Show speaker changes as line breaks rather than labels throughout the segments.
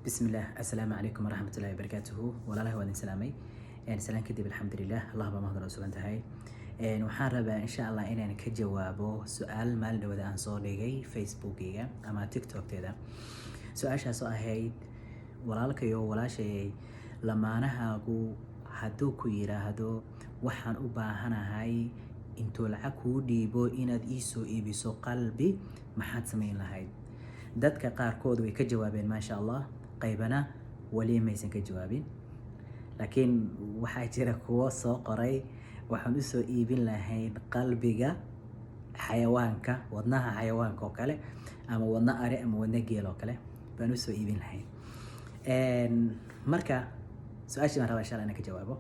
بسم الله السلام عليكم ورحمة الله وبركاته ولا له وادين سلامي سلام كدب الحمد لله الله بمهدر وسبحانه هاي waxaan rabaa insha Allah inaan ka jawaabo su'aal maalin dhawada aan soo dhigay Facebookgayga ama TikTokteeda su'aashaas oo ahayd walaalkayo walaashay lamaanahaagu hadduu ku yiraahdo waxaan u baahanahay intuu lacag kuu dhiibo inaad ii soo iibiso qalbi maxaad samayn lahayd dadka qaarkood way ka jawaabeen maasha Allah qaybana wali maysan ka jawaabin laakiin waxaa jira kuwa soo qoray waxaan u soo iibin lahayn qalbiga xayawaanka wadnaha xayawaanka oo kale ama wadna ari ama wadna geel oo kale baan u soo iibin lahayn marka su'aasha aan rabaa insha Allah inaan ka jawaabo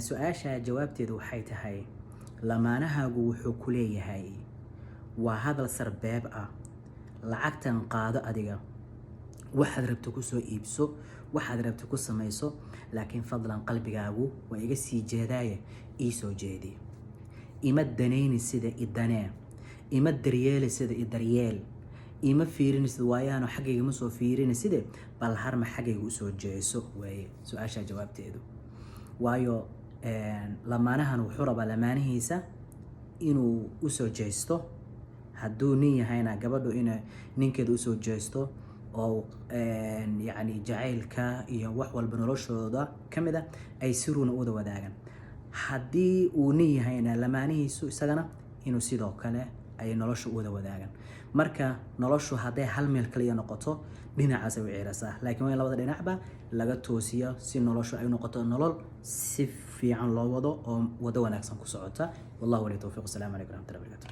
su'aasha jawaabteedu waxay tahay lamaanahaagu wuxuu ku leeyahay waa hadal sarbeeb ah lacagtan qaado adiga waxaad rabto ku soo iibso waxaad rabto ku samayso laakiin fadlan qalbigaagu waa iga sii jeedaaye ii soo jeedi ima danayni sida idanee ima daryeeli sida idaryeel ima fiirini sida waayaano xaggayga ma soo fiirini sida bal harma xaggayga u soo jeeso waaye su'aasha jawaabteedu waayo lamaanahan wuxuu rabaa lamaanihiisa inuu u soo jeesto hadduu nin yahayna gabadhu ina ninkeeda u soo jeesto oo yani jacaylka iyo wax walba noloshooda kamid ah ay siruuna u wada wadaagan haddii uu nin yahayna lamaanihiisu isagana inuu sidoo kale ay nolosha u wada wadaagan marka noloshu hadday hal meel kaliya noqoto dhinacaas ay u ciiraysaa laakiin waa in labada dhinacba laga toosiyo si noloshu ay noqoto nolol si fiican loo wado oo wado wanaagsan ku socota wallahu wali tawfiiq. Assalaamu calaykum warahmatullahi wabarakatuh.